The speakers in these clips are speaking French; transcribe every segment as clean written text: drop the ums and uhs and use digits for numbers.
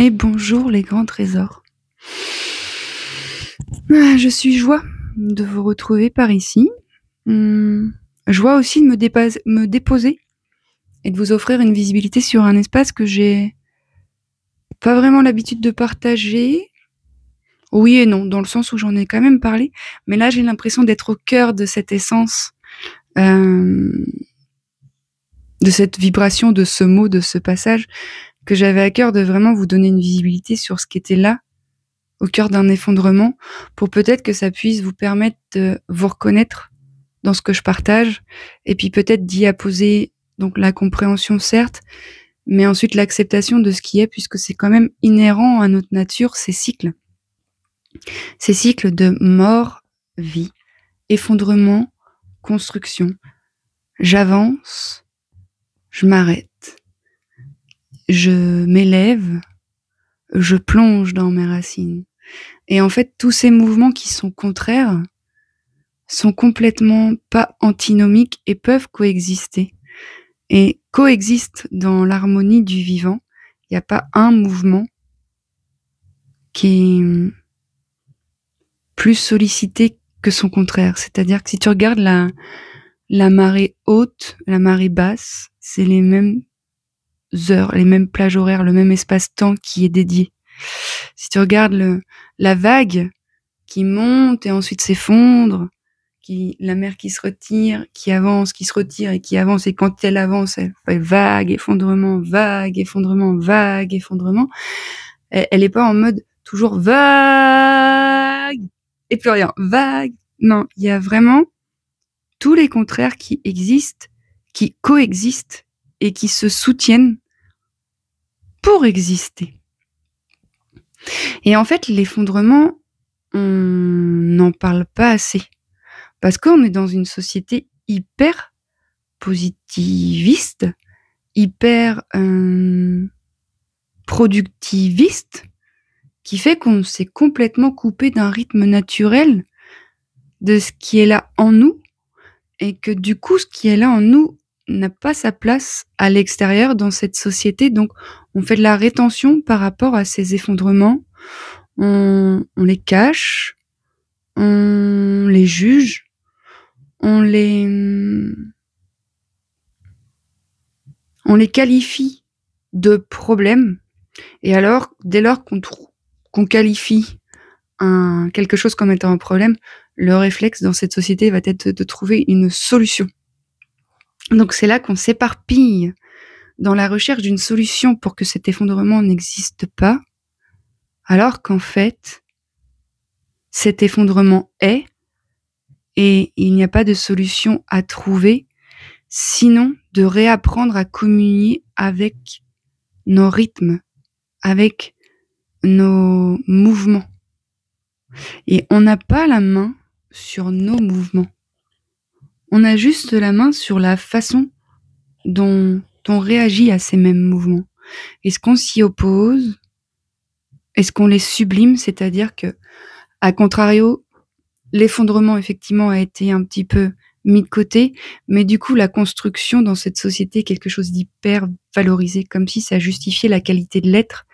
Et bonjour les grands trésors. Je suis joie de vous retrouver par ici. Joie aussi de me déposer et de vous offrir une visibilité sur un espace que j'ai pas vraiment l'habitude de partager. Oui et non, dans le sens où j'en ai quand même parlé, mais là j'ai l'impression d'être au cœur de cette essence, de cette vibration, de ce mot, de ce passage, que j'avais à cœur de vraiment vous donner une visibilité sur ce qui était là, au cœur d'un effondrement, pour peut-être que ça puisse vous permettre de vous reconnaître dans ce que je partage, et puis peut-être d'y apposer donc la compréhension, certes, mais ensuite l'acceptation de ce qui est, puisque c'est quand même inhérent à notre nature, ces cycles de mort, vie, effondrement, construction. J'avance, je m'arrête, je m'élève, je plonge dans mes racines. Et en fait, tous ces mouvements qui sont contraires sont complètement pas antinomiques et peuvent coexister. Et coexistent dans l'harmonie du vivant. Il n'y a pas un mouvement qui est plus sollicité que son contraire. C'est-à-dire que si tu regardes la marée haute, la marée basse, c'est les mêmes heures, les mêmes plages horaires, le même espace-temps qui est dédié. Si tu regardes la vague qui monte et ensuite s'effondre, la mer qui se retire, qui avance, qui se retire et qui avance, et quand elle avance, elle fait vague, effondrement, vague, effondrement, vague, effondrement. Elle est pas en mode toujours vague et plus rien, vague. Non, il y a vraiment tous les contraires qui existent, qui coexistent et qui se soutiennent pour exister. Et en fait, l'effondrement, on n'en parle pas assez. Parce qu'on est dans une société hyper positiviste, hyper productiviste, qui fait qu'on s'est complètement coupé d'un rythme naturel de ce qui est là en nous, et que du coup, ce qui est là en nous n'a pas sa place à l'extérieur dans cette société. Donc, on fait de la rétention par rapport à ces effondrements. On les cache, on les juge, on les qualifie de problèmes. Et alors, dès lors qu'on qualifie quelque chose comme étant un problème, le réflexe dans cette société va être de trouver une solution. Donc c'est là qu'on s'éparpille dans la recherche d'une solution pour que cet effondrement n'existe pas, alors qu'en fait, cet effondrement est, et il n'y a pas de solution à trouver, sinon de réapprendre à communier avec nos rythmes, avec nos mouvements. Et on n'a pas la main sur nos mouvements. On a juste la main sur la façon dont on réagit à ces mêmes mouvements. Est-ce qu'on s'y oppose? Est-ce qu'on les sublime? C'est-à-dire que, à contrario, l'effondrement, effectivement, a été un petit peu mis de côté, mais du coup, la construction dans cette société est quelque chose d'hyper valorisé, comme si ça justifiait la qualité de l'être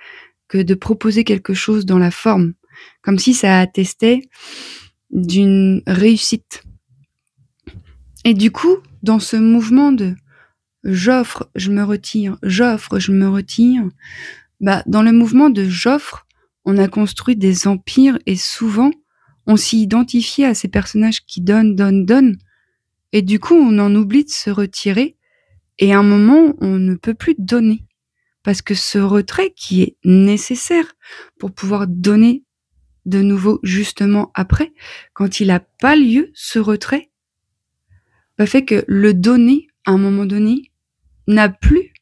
que de proposer quelque chose dans la forme, comme si ça attestait d'une réussite. Et du coup, dans ce mouvement de j'offre, je me retire, j'offre, je me retire, dans le mouvement de j'offre, on a construit des empires et souvent, on s'y identifiait à ces personnages qui donnent, donnent, donnent. Et du coup, on en oublie de se retirer. Et à un moment, on ne peut plus donner. Parce que ce retrait qui est nécessaire pour pouvoir donner de nouveau justement après, quand il n'a pas lieu, ce retrait, fait que le donner, à un moment donné, n'a plus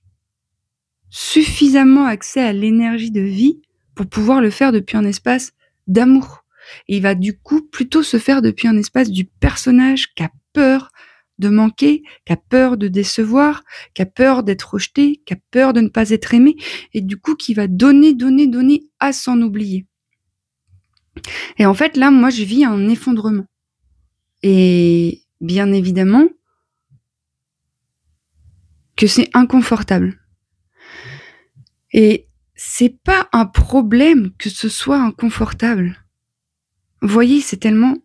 suffisamment accès à l'énergie de vie pour pouvoir le faire depuis un espace d'amour. Et il va du coup plutôt se faire depuis un espace du personnage qui a peur de manquer, qui a peur de décevoir, qui a peur d'être rejeté, qui a peur de ne pas être aimé, et du coup qui va donner, donner, donner à s'en oublier. Et en fait, là, moi, je vis un effondrement. Et bien évidemment que c'est inconfortable. Et c'est pas un problème que ce soit inconfortable. Vous voyez, c'est tellement...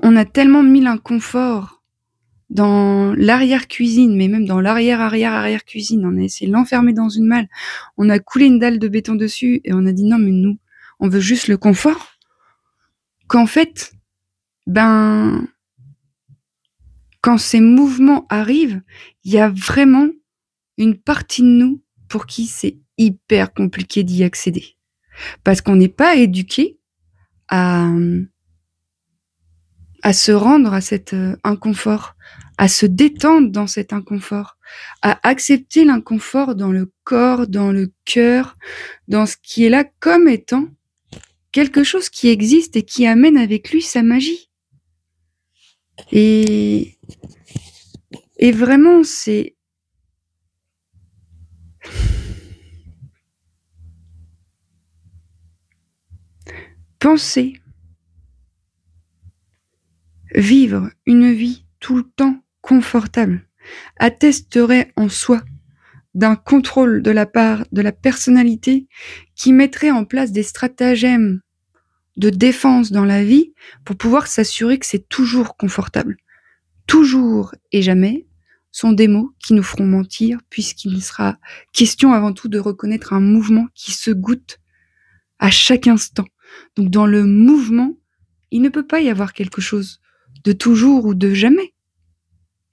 On a tellement mis l'inconfort dans l'arrière-cuisine, mais même dans l'arrière-arrière-arrière-cuisine. On a essayé de l'enfermer dans une malle. On a coulé une dalle de béton dessus et on a dit non, mais nous, on veut juste le confort. Qu'en fait, ben, quand ces mouvements arrivent, il y a vraiment une partie de nous pour qui c'est hyper compliqué d'y accéder. Parce qu'on n'est pas éduqué à se rendre à cet inconfort, à se détendre dans cet inconfort, à accepter l'inconfort dans le corps, dans le cœur, dans ce qui est là comme étant quelque chose qui existe et qui amène avec lui sa magie. Et vraiment, c'est... Penser, vivre une vie tout le temps confortable, attesterait en soi d'un contrôle de la part de la personnalité qui mettrait en place des stratagèmes de défense dans la vie pour pouvoir s'assurer que c'est toujours confortable. Toujours et jamais sont des mots qui nous feront mentir, puisqu'il sera question avant tout de reconnaître un mouvement qui se goûte à chaque instant. Donc dans le mouvement, il ne peut pas y avoir quelque chose de toujours ou de jamais.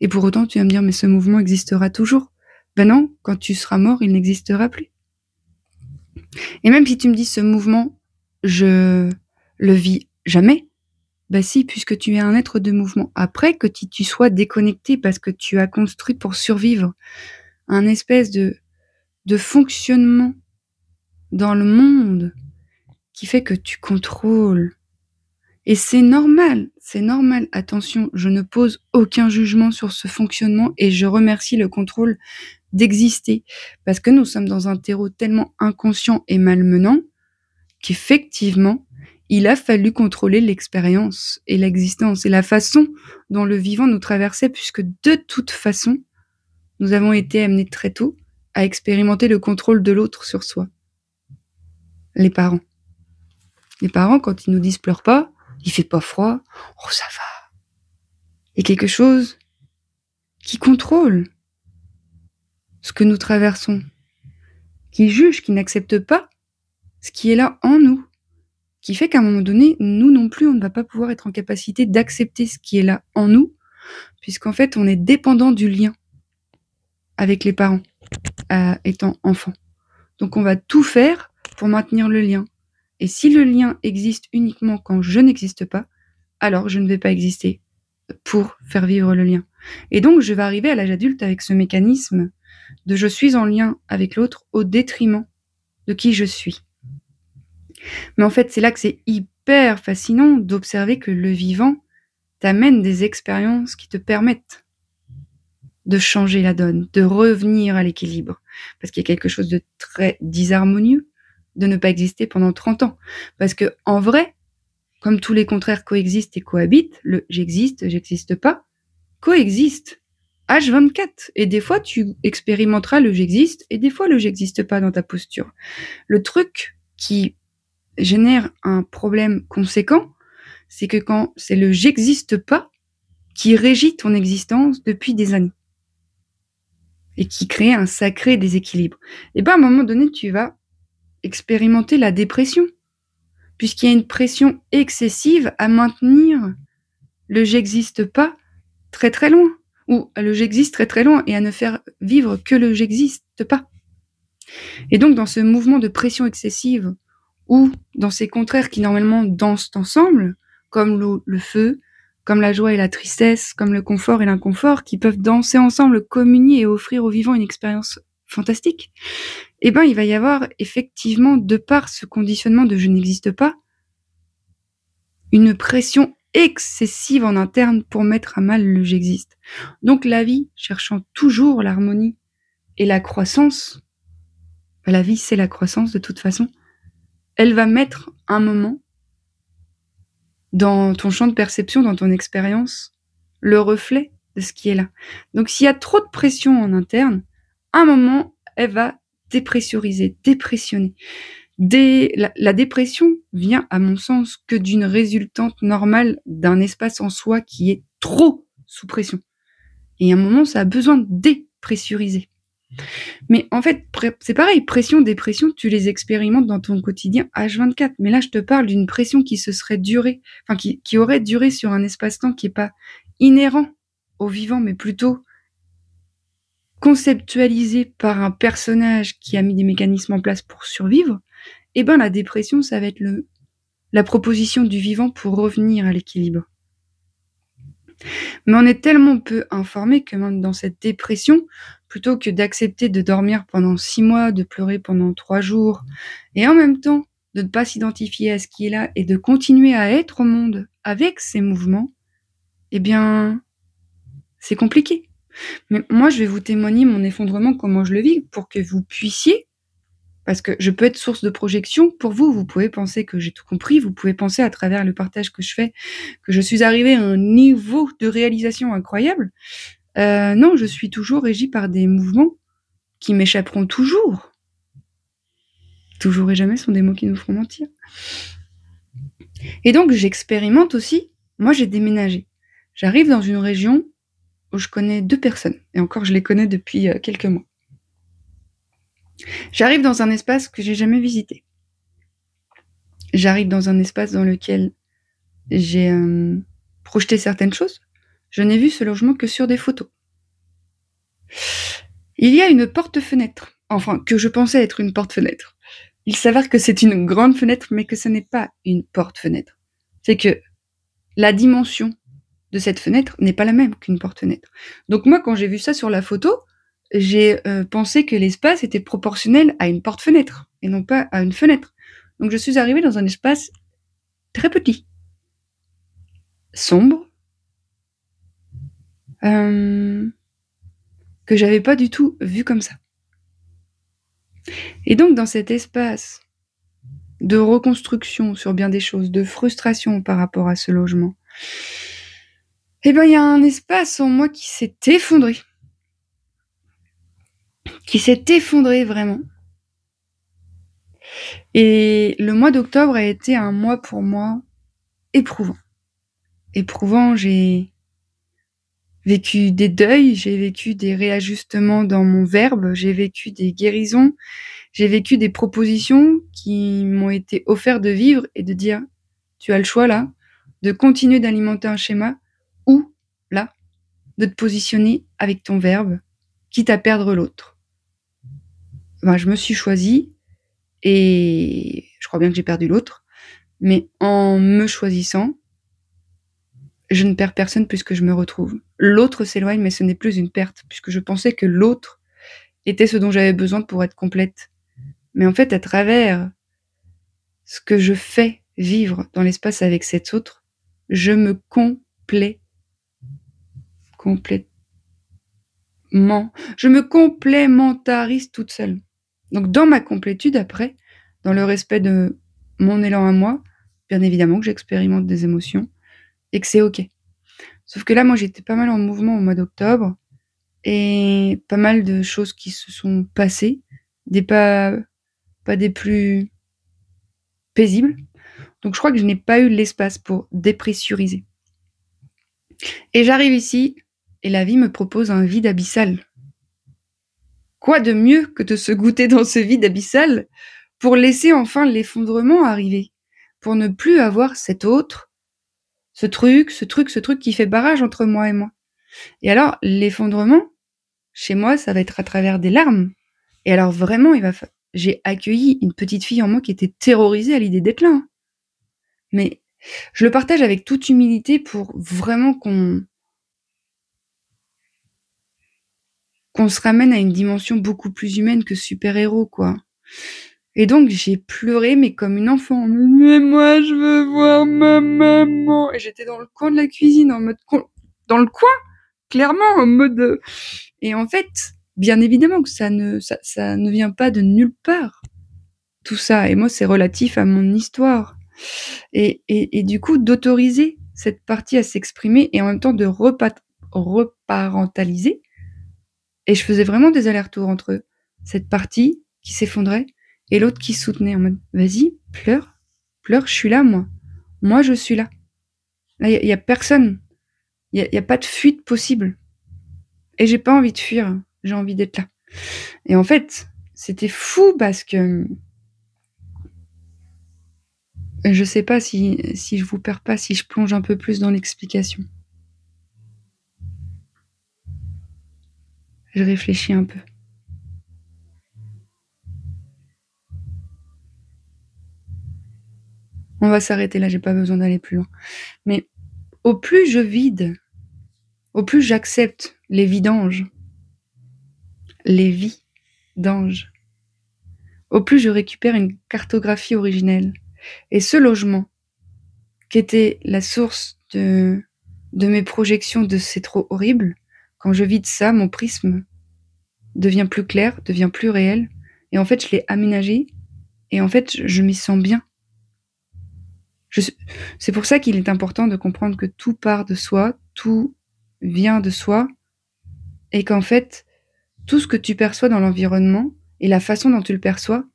Et pour autant, tu vas me dire, mais ce mouvement existera toujours. Ben non, quand tu seras mort, il n'existera plus. Et même si tu me dis, ce mouvement, je le vis jamais, ben si, puisque tu es un être de mouvement. Après que tu sois déconnecté parce que tu as construit pour survivre un espèce de fonctionnement dans le monde qui fait que tu contrôles. Et c'est normal, attention, je ne pose aucun jugement sur ce fonctionnement et je remercie le contrôle d'exister, parce que nous sommes dans un terreau tellement inconscient et malmenant qu'effectivement, il a fallu contrôler l'expérience et l'existence et la façon dont le vivant nous traversait, puisque de toute façon, nous avons été amenés très tôt à expérimenter le contrôle de l'autre sur soi. Les parents. Les parents, quand ils nous disent « pleure pas », il fait pas froid, oh ça va. Il y a quelque chose qui contrôle ce que nous traversons, qui juge, qui n'accepte pas ce qui est là en nous, qui fait qu'à un moment donné, nous non plus, on ne va pas pouvoir être en capacité d'accepter ce qui est là en nous, puisqu'en fait, on est dépendant du lien avec les parents, étant enfant. Donc on va tout faire pour maintenir le lien. Et si le lien existe uniquement quand je n'existe pas, alors je ne vais pas exister pour faire vivre le lien. Et donc je vais arriver à l'âge adulte avec ce mécanisme de je suis en lien avec l'autre au détriment de qui je suis. Mais en fait, c'est là que c'est hyper fascinant d'observer que le vivant t'amène des expériences qui te permettent de changer la donne, de revenir à l'équilibre. Parce qu'il y a quelque chose de très disharmonieux de ne pas exister pendant 30 ans. Parce que en vrai, comme tous les contraires coexistent et cohabitent, le j'existe, j'existe pas, coexiste H24. Et des fois, tu expérimenteras le j'existe et des fois le j'existe pas dans ta posture. Le truc qui génère un problème conséquent, c'est que quand c'est le j'existe pas qui régit ton existence depuis des années et qui crée un sacré déséquilibre, et ben à un moment donné, tu vas expérimenter la dépression, puisqu'il y a une pression excessive à maintenir le j'existe pas très très loin, ou le j'existe très très loin, et à ne faire vivre que le j'existe pas. Et donc dans ce mouvement de pression excessive, ou dans ces contraires qui normalement dansent ensemble, comme l'eau, le feu, comme la joie et la tristesse, comme le confort et l'inconfort, qui peuvent danser ensemble, communier et offrir aux vivants une expérience fantastique, eh ben il va y avoir effectivement, de par ce conditionnement de je n'existe pas, une pression excessive en interne pour mettre à mal le j'existe. Donc la vie, cherchant toujours l'harmonie et la croissance, la vie c'est la croissance de toute façon, elle va mettre un moment dans ton champ de perception, dans ton expérience, le reflet de ce qui est là. Donc s'il y a trop de pression en interne, à un moment, elle va dépressurisé, dépressionné. La dépression vient, à mon sens, que d'une résultante normale d'un espace en soi qui est trop sous pression. Et à un moment, ça a besoin de dépressuriser. Mais en fait, c'est pareil, pression, dépression, tu les expérimentes dans ton quotidien H24. Mais là, je te parle d'une pression qui se serait durée, enfin, qui aurait duré sur un espace-temps qui n'est pas inhérent au vivant, mais plutôt conceptualisé par un personnage qui a mis des mécanismes en place pour survivre. Eh ben, la dépression, ça va être la proposition du vivant pour revenir à l'équilibre. Mais on est tellement peu informé que même dans cette dépression, plutôt que d'accepter de dormir pendant 6 mois, de pleurer pendant 3 jours, et en même temps de ne pas s'identifier à ce qui est là et de continuer à être au monde avec ces mouvements, eh bien, c'est compliqué. Mais moi, je vais vous témoigner mon effondrement, comment je le vis, pour que vous puissiez, parce que je peux être source de projection pour vous. Vous pouvez penser que j'ai tout compris, vous pouvez penser à travers le partage que je fais que je suis arrivée à un niveau de réalisation incroyable. Non, je suis toujours régie par des mouvements qui m'échapperont toujours. Toujours et jamais sont des mots qui nous feront mentir. Et donc, j'expérimente aussi. Moi, j'ai déménagé. J'arrive dans une région où je connais 2 personnes. Et encore, je les connais depuis quelques mois. J'arrive dans un espace que j'ai jamais visité. J'arrive dans un espace dans lequel j'ai projeté certaines choses. Je n'ai vu ce logement que sur des photos. Il y a une porte-fenêtre, enfin, que je pensais être une porte-fenêtre. Il s'avère que c'est une grande fenêtre, mais que ce n'est pas une porte-fenêtre. C'est que la dimension de cette fenêtre n'est pas la même qu'une porte-fenêtre. Donc moi, quand j'ai vu ça sur la photo, j'ai pensé que l'espace était proportionnel à une porte-fenêtre, et non pas à une fenêtre. Donc je suis arrivée dans un espace très petit, sombre, que j'avais pas du tout vu comme ça. Et donc dans cet espace de reconstruction sur bien des choses, de frustration par rapport à ce logement, eh ben il y a un espace en moi qui s'est effondré. Qui s'est effondré vraiment. Et le mois d'octobre a été un mois pour moi éprouvant. Éprouvant, j'ai vécu des deuils, j'ai vécu des réajustements dans mon verbe, j'ai vécu des guérisons, j'ai vécu des propositions qui m'ont été offertes de vivre et de dire, tu as le choix là, de continuer d'alimenter un schéma ou là, de te positionner avec ton verbe, quitte à perdre l'autre. Ben, je me suis choisie et je crois bien que j'ai perdu l'autre, mais en me choisissant, je ne perds personne puisque je me retrouve. L'autre s'éloigne, mais ce n'est plus une perte, puisque je pensais que l'autre était ce dont j'avais besoin pour être complète. Mais en fait, à travers ce que je fais vivre dans l'espace avec cet autre, je me je me complémentarise toute seule. Donc dans ma complétude après, dans le respect de mon élan à moi, bien évidemment que j'expérimente des émotions et que c'est ok. Sauf que là, moi, j'étais pas mal en mouvement au mois d'octobre et pas mal de choses qui se sont passées, pas des plus paisibles. Donc je crois que je n'ai pas eu l'espace pour dépressuriser. Et j'arrive ici et la vie me propose un vide abyssal. Quoi de mieux que de se goûter dans ce vide abyssal pour laisser enfin l'effondrement arriver, pour ne plus avoir cet autre, ce truc qui fait barrage entre moi et moi. Et alors, l'effondrement, chez moi, ça va être à travers des larmes. Et alors vraiment, j'ai accueilli une petite fille en moi qui était terrorisée à l'idée d'être là. Mais je le partage avec toute humilité pour vraiment qu'on se ramène à une dimension beaucoup plus humaine que super-héros, quoi. Et donc, j'ai pleuré, mais comme une enfant. Mais moi, je veux voir ma maman. Et j'étais dans le coin de la cuisine, en mode... Dans le coin, clairement, en mode... Et en fait, bien évidemment que ça ne vient pas de nulle part, tout ça. Et moi, c'est relatif à mon histoire. Et du coup, d'autoriser cette partie à s'exprimer et en même temps de reparentaliser. Et je faisais vraiment des allers-retours entre cette partie qui s'effondrait et l'autre qui se soutenait en mode « Vas-y, pleure, pleure, je suis là, moi. Moi, je suis là. » Là, il y a personne. Il y a pas de fuite possible. Et j'ai pas envie de fuir, j'ai envie d'être là. Et en fait, c'était fou parce que je sais pas si je vous perds pas, si je plonge un peu plus dans l'explication. Je réfléchis un peu. On va s'arrêter là, j'ai pas besoin d'aller plus loin. Mais au plus je vide, au plus j'accepte les vidanges, les vies d'anges, au plus je récupère une cartographie originelle. Et ce logement, qui était la source de mes projections de c'est trop horrible, quand je vide ça, mon prisme devient plus clair, devient plus réel. Et en fait, je l'ai aménagé. Et en fait, je m'y sens bien. C'est pour ça qu'il est important de comprendre que tout part de soi, tout vient de soi, et qu'en fait, tout ce que tu perçois dans l'environnement et la façon dont tu le perçois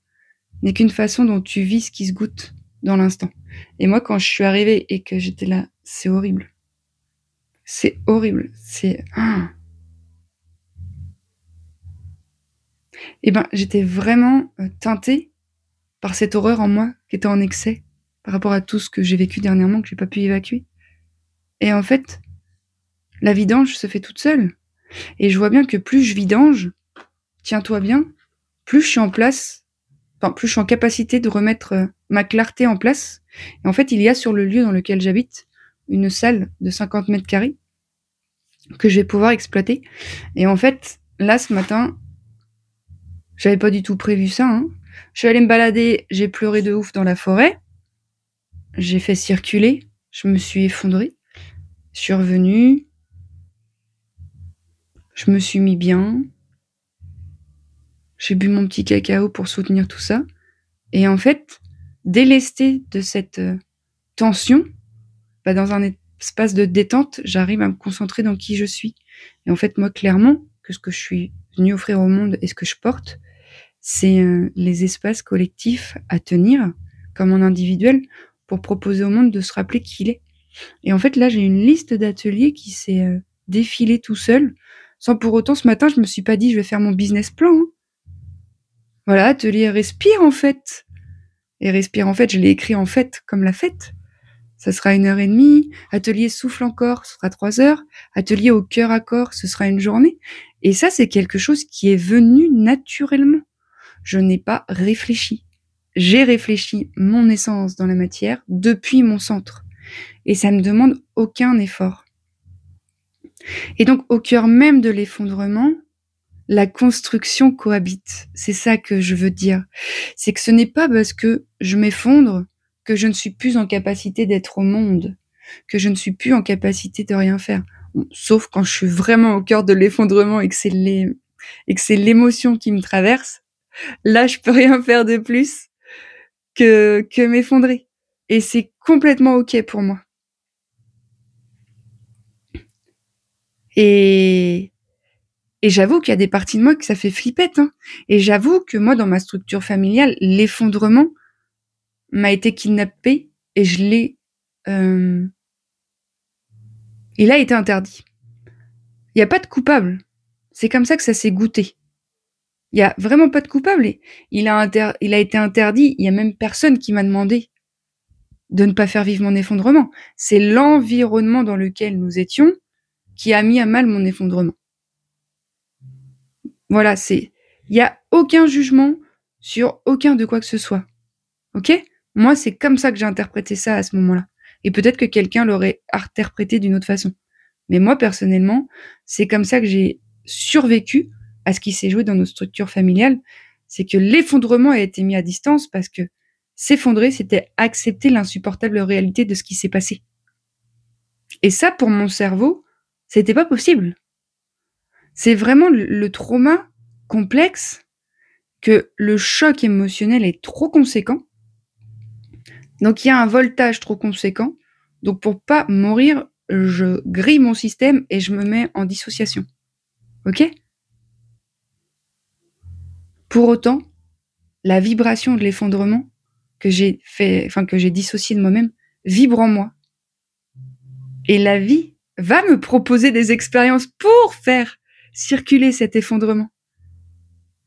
n'est qu'une façon dont tu vis ce qui se goûte dans l'instant. Et moi, quand je suis arrivée et que j'étais là, c'est horrible. C'est horrible. C'est... Et ben, j'étais vraiment teintée par cette horreur en moi qui était en excès par rapport à tout ce que j'ai vécu dernièrement, que j'ai pas pu évacuer. Et en fait, la vidange se fait toute seule. Et je vois bien que plus je vidange, tiens-toi bien, plus je suis en place, enfin, plus je suis en capacité de remettre ma clarté en place. Et en fait, il y a sur le lieu dans lequel j'habite une salle de 50 mètres carrés que je vais pouvoir exploiter. Et en fait, là, ce matin, j'avais pas du tout prévu ça, hein. Je suis allée me balader, j'ai pleuré de ouf dans la forêt. J'ai fait circuler, je me suis effondrée. Je suis revenue, je me suis mis bien. J'ai bu mon petit cacao pour soutenir tout ça. Et en fait, délestée de cette tension, bah dans un espace de détente, j'arrive à me concentrer dans qui je suis. Et en fait, moi, clairement, que ce que je suis venue offrir au monde et ce que je porte, c'est les espaces collectifs à tenir, comme en individuel, pour proposer au monde de se rappeler qui il est. Et en fait, là, j'ai une liste d'ateliers qui s'est défilée tout seul, sans pour autant, ce matin, je me suis pas dit, je vais faire mon business plan. Hein. Voilà, atelier respire, en fait. Et respire, en fait, je l'ai écrit en fait, comme la fête. Ça sera 1h30. Atelier souffle encore, ce sera 3 heures. Atelier au cœur à corps, ce sera une journée. Et ça, c'est quelque chose qui est venu naturellement. Je n'ai pas réfléchi. J'ai réfléchi mon essence dans la matière depuis mon centre. Et ça ne demande aucun effort. Et donc, au cœur même de l'effondrement, la construction cohabite. C'est ça que je veux dire. C'est que ce n'est pas parce que je m'effondre que je ne suis plus en capacité d'être au monde, que je ne suis plus en capacité de rien faire. Bon, sauf quand je suis vraiment au cœur de l'effondrement et que c'est l'émotion qui me traverse. Là, je peux rien faire de plus que m'effondrer. Et c'est complètement OK pour moi. Et j'avoue qu'il y a des parties de moi que ça fait flippette. Hein. Et j'avoue que moi, dans ma structure familiale, l'effondrement m'a été kidnappé et je l'ai... il a été interdit. Il n'y a pas de coupable. C'est comme ça que ça s'est goûté. Il n'y a vraiment pas de coupable. Il a été interdit. Il n'y a même personne qui m'a demandé de ne pas faire vivre mon effondrement. C'est l'environnement dans lequel nous étions qui a mis à mal mon effondrement. Voilà, il n'y a aucun jugement sur aucun de quoi que ce soit. Ok ? Moi, c'est comme ça que j'ai interprété ça à ce moment-là. Et peut-être que quelqu'un l'aurait interprété d'une autre façon. Mais moi, personnellement, c'est comme ça que j'ai survécu à ce qui s'est joué dans nos structures familiales. C'est que l'effondrement a été mis à distance parce que s'effondrer, c'était accepter l'insupportable réalité de ce qui s'est passé. Et ça, pour mon cerveau, c'était pas possible. C'est vraiment le trauma complexe que le choc émotionnel est trop conséquent. Donc, il y a un voltage trop conséquent. Donc, pour pas mourir, je grille mon système et je me mets en dissociation. Ok ? Pour autant, la vibration de l'effondrement que j'ai dissocié de moi-même vibre en moi. Et la vie va me proposer des expériences pour faire circuler cet effondrement.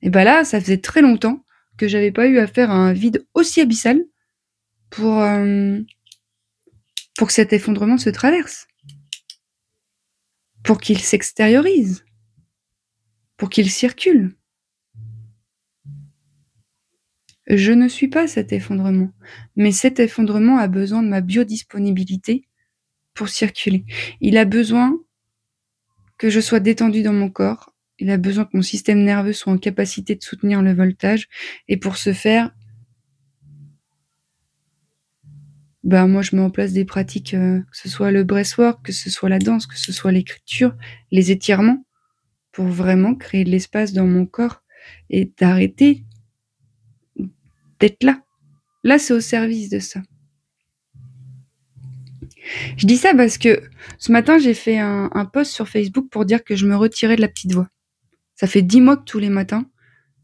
Et ben là, ça faisait très longtemps que j'avais pas eu affaire à un vide aussi abyssal pour que cet effondrement se traverse, pour qu'il s'extériorise, pour qu'il circule. Je ne suis pas cet effondrement, mais cet effondrement a besoin de ma biodisponibilité pour circuler. Il a besoin que je sois détendue dans mon corps, il a besoin que mon système nerveux soit en capacité de soutenir le voltage, et pour ce faire, moi je mets en place des pratiques, que ce soit le breathwork, que ce soit la danse, que ce soit l'écriture, les étirements, pour vraiment créer de l'espace dans mon corps et d'arrêter d'être là. Là, c'est au service de ça. Je dis ça parce que ce matin, j'ai fait un post sur Facebook pour dire que je me retirais de la petite voix. Ça fait 10 mois que tous les matins,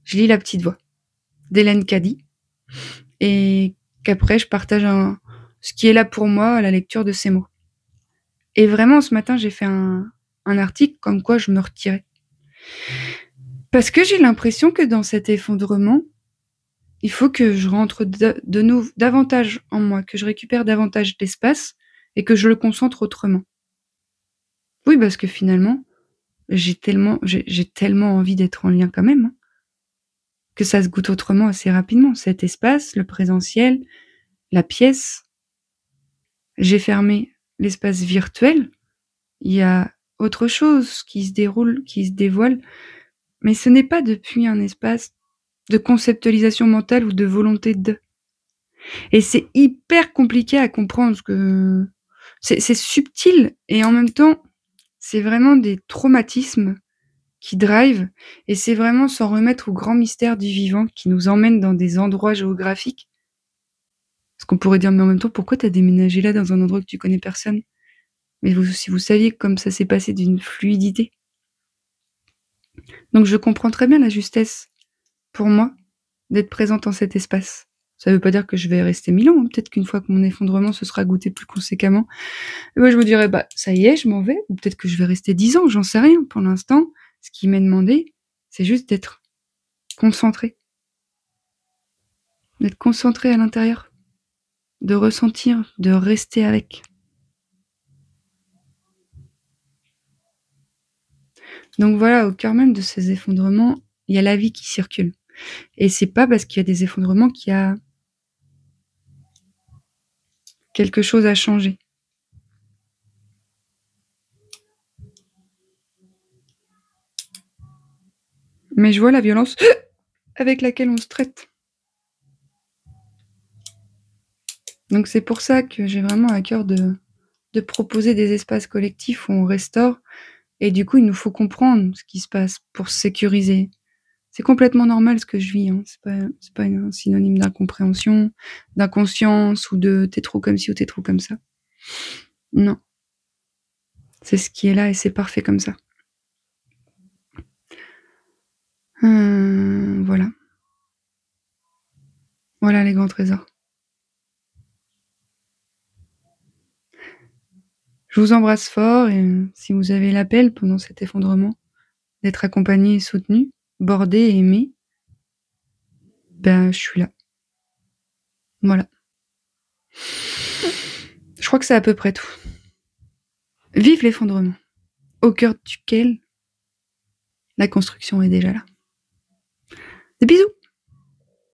je lis la petite voix d'Hélène Caddy et qu'après, je partage ce qui est là pour moi à la lecture de ces mots. Et vraiment, ce matin, j'ai fait un article comme quoi je me retirais. Parce que j'ai l'impression que dans cet effondrement, il faut que je rentre de nouveau davantage en moi, que je récupère davantage d'espace et que je le concentre autrement. Oui, parce que finalement, j'ai tellement envie d'être en lien quand même, que ça se goûte autrement assez rapidement. Cet espace, le présentiel, la pièce. J'ai fermé l'espace virtuel. Il y a autre chose qui se déroule, qui se dévoile, mais ce n'est pas depuis un espace de conceptualisation mentale ou de volonté de. Et c'est hyper compliqué à comprendre, parce que c'est subtil, et en même temps, c'est vraiment des traumatismes qui drive, et c'est vraiment s'en remettre au grand mystère du vivant qui nous emmène dans des endroits géographiques. Parce qu'on pourrait dire, mais en même temps, pourquoi t'as déménagé là dans un endroit que tu connais personne? Mais si vous saviez comme ça s'est passé d'une fluidité. Donc je comprends très bien la justesse, pour moi, d'être présente en cet espace. Ça veut pas dire que je vais rester 1000 ans, hein. Peut-être qu'une fois que mon effondrement se sera goûté plus conséquemment, et moi je me dirais, ça y est, je m'en vais, ou peut-être que je vais rester 10 ans, j'en sais rien. Pour l'instant, ce qui m'est demandé, c'est juste d'être concentré. D'être concentré à l'intérieur. De ressentir, de rester avec. Donc voilà, au cœur même de ces effondrements, il y a la vie qui circule. Et c'est pas parce qu'il y a des effondrements qu'il y a quelque chose à changer. Mais je vois la violence avec laquelle on se traite. Donc c'est pour ça que j'ai vraiment à cœur de proposer des espaces collectifs où on restaure. Et du coup, il nous faut comprendre ce qui se passe pour se sécuriser. C'est complètement normal ce que je vis, hein. C'est pas un synonyme d'incompréhension, d'inconscience ou de t'es trop comme ci ou t'es trop comme ça. Non. C'est ce qui est là et c'est parfait comme ça. Voilà. Voilà les grands trésors. Je vous embrasse fort, et si vous avez l'appel pendant cet effondrement d'être accompagné et soutenu, bordé et aimé, je suis là. Voilà. Je crois que c'est à peu près tout. Vive l'effondrement, au cœur duquel la construction est déjà là. Des bisous!